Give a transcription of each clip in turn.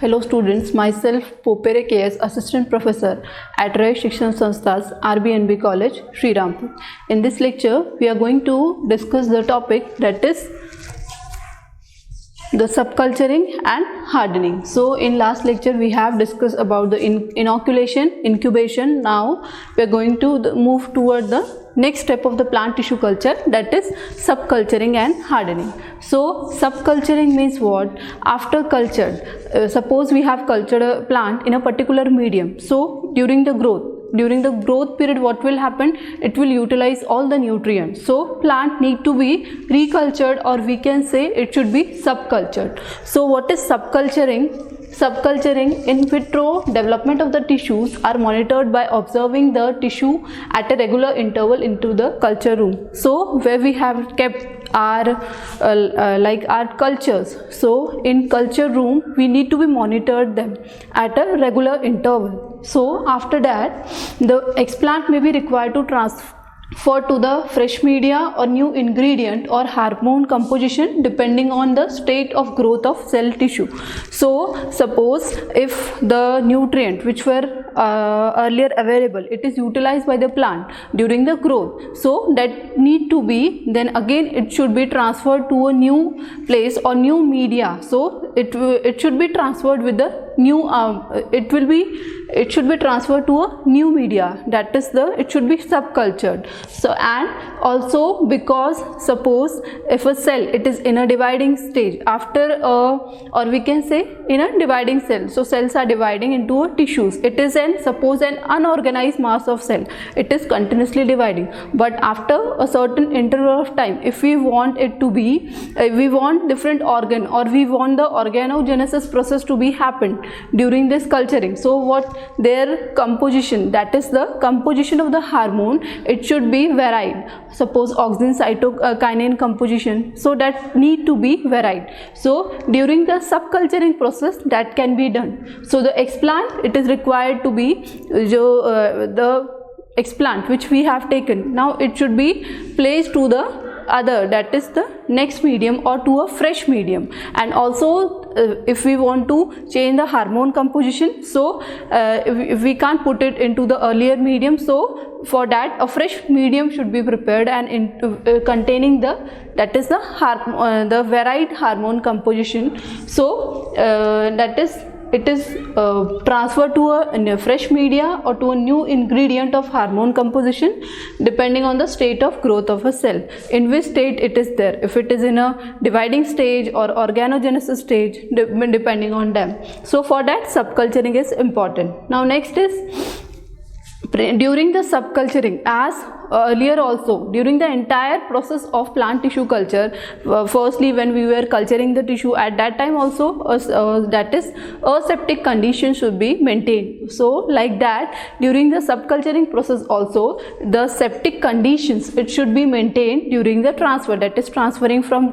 Hello students, myself Popere KS, Assistant Professor at Ray Shikshan Sanstha's RBNB College, Sri Rampur. In this lecture, we are going to discuss the topic that is the subculturing and hardening. So in last lecture we have discussed about the inoculation, incubation. Now we are going to move toward the next step of the plant tissue culture, that is subculturing and hardening. So subculturing means what? After cultured, suppose we have cultured a plant in a particular medium. So during the growth period, what will happen? It will utilize all the nutrients. So plant need to be recultured, or we can say it should be subcultured. So what is subculturing? Subculturing, in vitro development of the tissues are monitored by observing the tissue at a regular interval into the culture room. So where we have kept our our cultures. So in culture room we need to be monitored them at a regular interval. So after that the explant may be required to transfer to the fresh media or new ingredient or hormone composition depending on the state of growth of cell tissue. So suppose if the nutrient which were earlier available, it is utilized by the plant during the growth, so that need to be, then again it should be transferred to a new place or new media. So it should be transferred with the new it should be transferred to a new media, that is it should be subcultured. So and also because suppose if a cell, it is in a dividing stage after or we can say in a dividing cell, so cells are dividing into tissues, it is suppose an unorganized mass of cell, it is continuously dividing, but after a certain interval of time, if we want it to be we want different organ, or we want the organogenesis process to be happen during this culturing. So what their composition, that is the composition of the hormone, it should be varied. Suppose auxin cytokinin composition, so that need to be varied. So during the subculturing process that can be done. So the explant, it is required to be the explant which we have taken, now it should be placed to the other, that is the next medium or to a fresh medium. And also if we want to change the hormone composition, so if we can't put it into the earlier medium, so for that a fresh medium should be prepared and containing that is the varied hormone composition. So that is it is transferred to a fresh media or to a new ingredient of hormone composition depending on the state of growth of a cell, in which state it is there, if it is in a dividing stage or organogenesis stage, depending on them. So for that subculturing is important. Now next is during the subculturing, as earlier also during the entire process of plant tissue culture, firstly when we were culturing the tissue, at that time also that is aseptic condition should be maintained. So like that during the subculturing process also the septic conditions, it should be maintained during the transfer, that is transferring from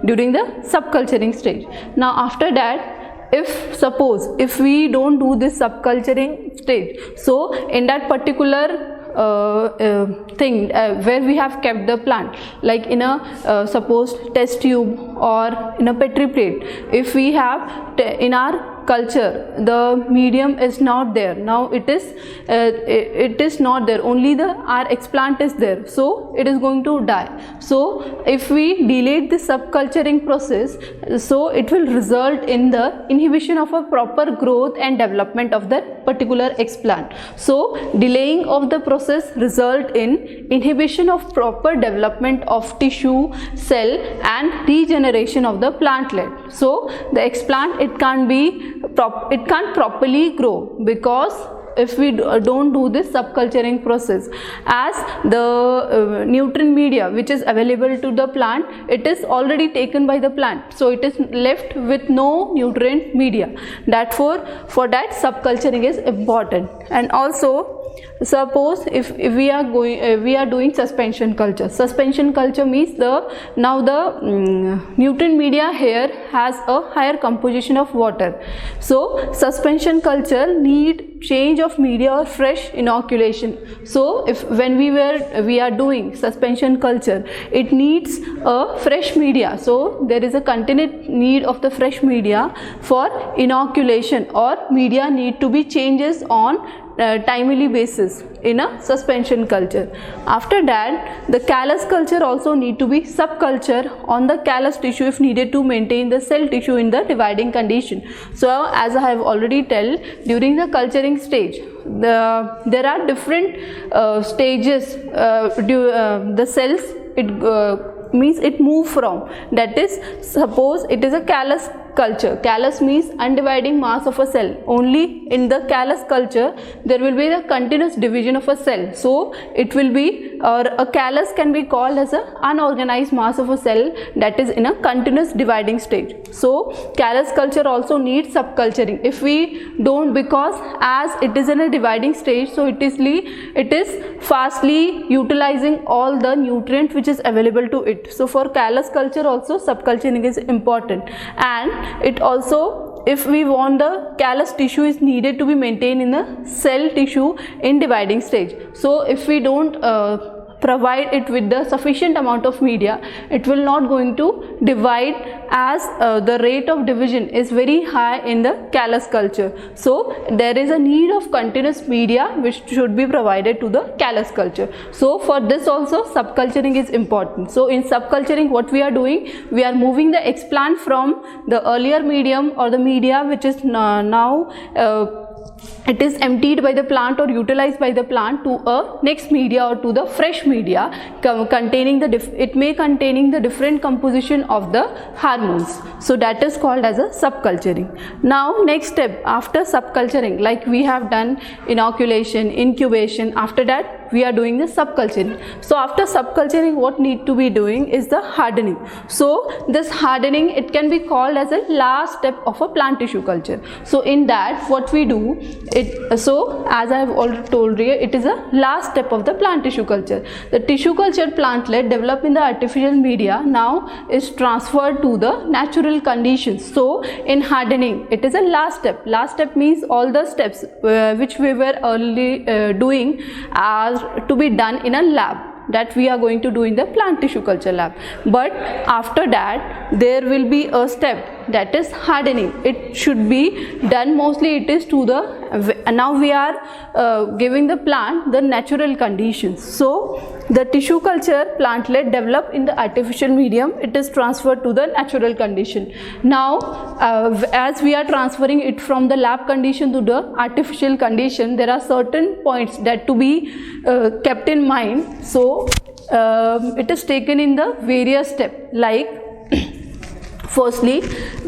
during the subculturing stage. Now after that, if we don't do this subculturing stage, so in that particular thing where we have kept the plant, like in a suppose test tube or in a petri plate, if we have in our culture the medium is not there, now it is not there, only our explant is there, so it is going to die. So if we delay the subculturing process, so it will result in the inhibition of a proper growth and development of that particular explant. So delaying of the process result in inhibition of proper development of tissue, cell and regeneration of the plantlet. So the explant, it can't properly grow, because if we don't do this subculturing process, as the nutrient media which is available to the plant, it is already taken by the plant, so it is left with no nutrient media. Therefore for that subculturing is important. And also Suppose if we are doing suspension culture. Suspension culture means the nutrient media here has a higher composition of water. So suspension culture need change of media or fresh inoculation. So if when we are doing suspension culture, it needs a fresh media. So there is a continued need of the fresh media for inoculation, or media need to be changes on timely basis in a suspension culture. After that, the callus culture also need to be subculture on the callus tissue if needed to maintain the cell tissue in the dividing condition. So as I have already told, during the culturing stage, there are different stages. The cells means it move from, that is, suppose it is a callus culture. Callus means undividing mass of a cell. Only in the callus culture there will be the continuous division of a cell. So it will be, or a callus can be called as a unorganized mass of a cell that is in a continuous dividing stage. So callus culture also needs subculturing. If we don't, because as it is in a dividing stage, so it is fastly utilizing all the nutrient which is available to it. So for callus culture also subculturing is important. And it also, if we want, the callus tissue is needed to be maintained in the cell tissue in dividing stage. So if we don't provide it with the sufficient amount of media, it will not going to divide, as the rate of division is very high in the callus culture. So there is a need of continuous media which should be provided to the callus culture. So for this also subculturing is important. So in subculturing, what we are doing, we are moving the explant from the earlier medium or the media which is now it is emptied by the plant or utilized by the plant to a next media or to the fresh media containing the different composition of the hormones. So that is called as a subculturing. Now next step after subculturing, like we have done inoculation, incubation, after that we are doing the subculturing. So after subculturing, what need to be doing is the hardening. So this hardening, it can be called as a last step of a plant tissue culture. So in that, what we do, so as I have already told you, it is a last step of the plant tissue culture. The tissue culture plantlet developed in the artificial media now is transferred to the natural conditions. So in hardening, it is a last step. Last step means all the steps which we were early doing are to be done in a lab, that we are going to do in the plant tissue culture lab. But after that, there will be a step, that is hardening. It should be done, mostly it is to the, now we are giving the plant the natural conditions. So the tissue culture plantlet developed in the artificial medium, it is transferred to the natural condition. Now as we are transferring it from the lab condition to the artificial condition, there are certain points that to be kept in mind. So it is taken in the various steps, like firstly,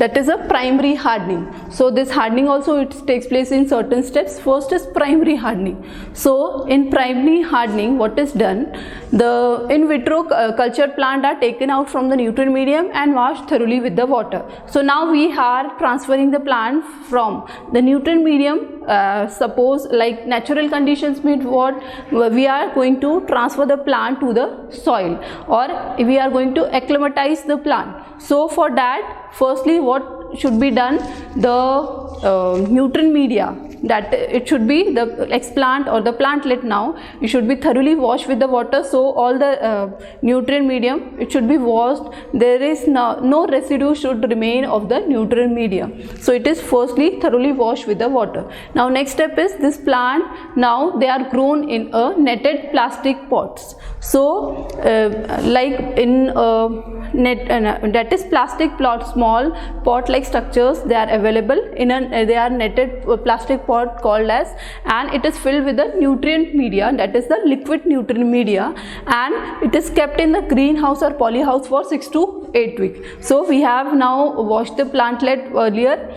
that is a primary hardening. So this hardening also, it takes place in certain steps. First is primary hardening. So in primary hardening, what is done, the in vitro cultured plant are taken out from the nutrient medium and washed thoroughly with the water. So now we are transferring the plant from the nutrient medium, suppose like natural conditions means what, we are going to transfer the plant to the soil, or we are going to acclimatize the plant. So for that, firstly what should be done, the nutrient media, that it should be the explant or the plantlet, now it should be thoroughly washed with the water. So all the nutrient medium, it should be washed. There is no residue should remain of the nutrient medium. So it is firstly thoroughly washed with the water. Now next step is this plant, now they are grown in a netted plastic pots. So like in that is plastic plot, small pot like structures, they are available in a, they are netted plastic pot called as, and it is filled with the nutrient media, that is the liquid nutrient media, and it is kept in the greenhouse or polyhouse for 6 to 8 weeks. So we have now washed the plantlet earlier,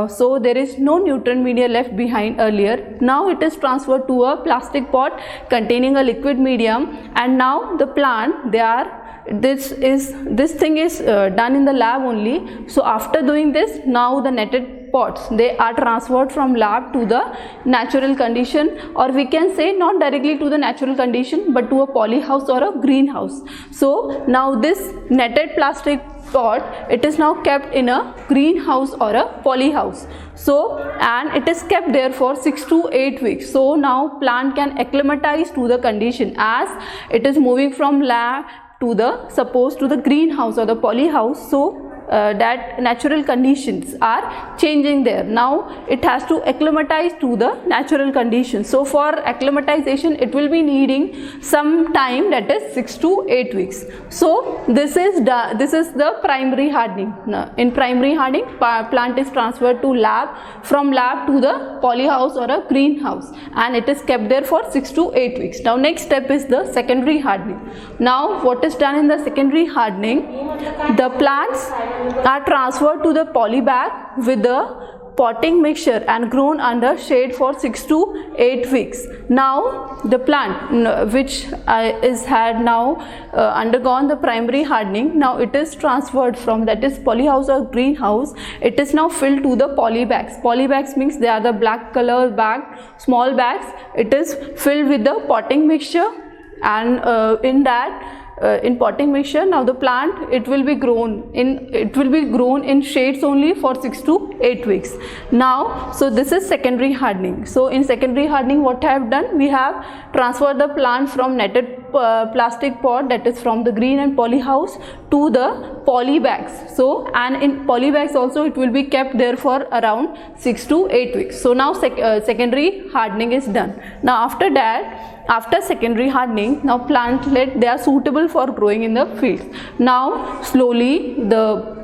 so there is no nutrient media left behind earlier. Now it is transferred to a plastic pot containing a liquid medium, and now the plant, they are, this thing is done in the lab only. So after doing this, now the netted netted pots, they are transferred from lab to the natural condition, or we can say not directly to the natural condition but to a polyhouse or a greenhouse. So now this netted plastic pot, it is now kept in a greenhouse or a polyhouse. So, and it is kept there for 6 to 8 weeks. So now plant can acclimatize to the condition as it is moving from lab to the to the greenhouse or the polyhouse. So that natural conditions are changing there. Now it has to acclimatize to the natural conditions. So for acclimatization it will be needing some time, that is 6 to 8 weeks. So this is the primary hardening. Now, in primary hardening, plant is transferred to from lab to the polyhouse or a greenhouse, and it is kept there for 6 to 8 weeks. Now next step is the secondary hardening. Now what is done in the secondary hardening? The plants are transferred to the poly bag with the potting mixture and grown under shade for 6 to 8 weeks. Now the plant which had now undergone the primary hardening, now it is transferred from, that is polyhouse or greenhouse, it is now filled to the poly bags. Poly bags means they are the black color bag, small bags. It is filled with the potting mixture, and in potting mixture, now the plant, it will be grown in shades only for 6 to 8 weeks. Now, so this is secondary hardening. So in secondary hardening, what I have done, we have transferred the plant from netted plastic pot, that is from the green and poly house, to the poly bags. So, and in poly bags also it will be kept there for around 6 to 8 weeks. So now secondary hardening is done. Now after that, after secondary hardening, now plantlet, they are suitable for growing in the fields. Now slowly the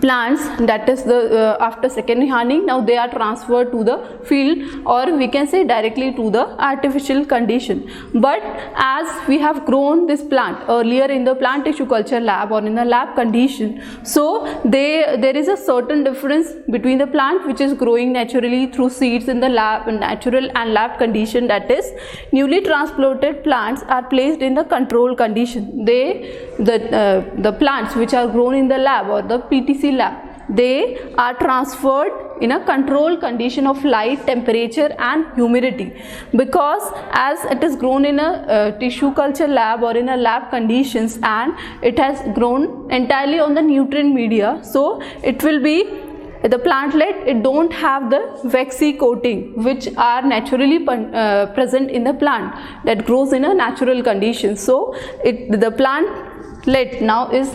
plants, that is the after secondary hardening, now they are transferred to the field, or we can say directly to the artificial condition. But as we have grown this plant earlier in the plant tissue culture lab or in the lab condition, so there is a certain difference between the plant which is growing naturally through seeds in the lab, natural and lab condition, that is newly transplanted plants are placed in the control condition. The plants which are grown in the lab or the PTC lab, they are transferred in a controlled condition of light, temperature and humidity, because as it is grown in a tissue culture lab or in a lab conditions, and it has grown entirely on the nutrient media, so it will be the plantlet, it don't have the waxy coating which are naturally present in the plant that grows in a natural condition. So the plantlet now is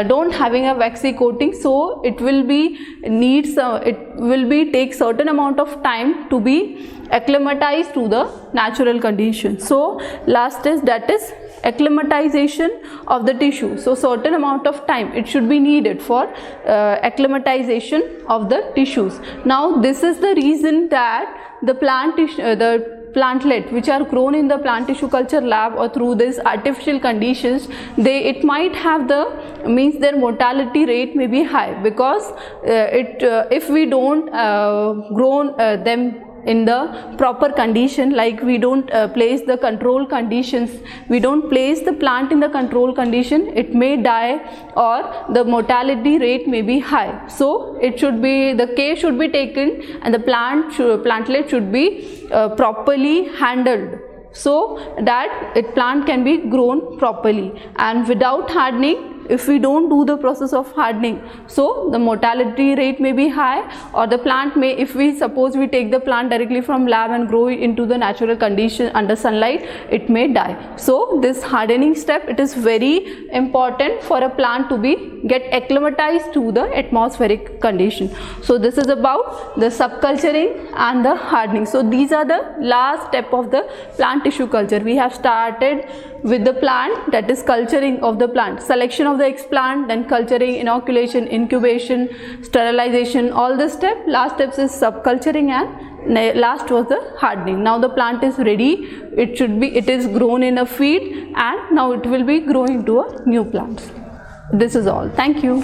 don't having a waxy coating, so it will be take certain amount of time to be acclimatized to the natural condition. So last is, that is acclimatization of the tissue. So certain amount of time it should be needed for acclimatization of the tissues. Now this is the reason that the plantlet which are grown in the plant tissue culture lab or through these artificial conditions, it might have their mortality rate may be high, because if we don't grow them in the proper condition, like we don't place the control conditions, we don't place the plant in the control condition, it may die or the mortality rate may be high. So it should be, the care should be taken, and the plantlet should be properly handled, so that plant can be grown properly. And without hardening, if we don't do the process of hardening, so the mortality rate may be high, or the plant may, if we suppose we take the plant directly from lab and grow it into the natural condition under sunlight, it may die. So this hardening step, it is very important for a plant to get acclimatized to the atmospheric condition. So this is about the subculturing and the hardening. So these are the last step of the plant tissue culture. We have started with the plant, that is culturing of the plant, selection of the explant, then culturing, inoculation, incubation, sterilization, all the steps. Last steps is subculturing, and last was the hardening. Now the plant is ready, it is grown in a field, and now it will be growing to a new plant. This is all. Thank you.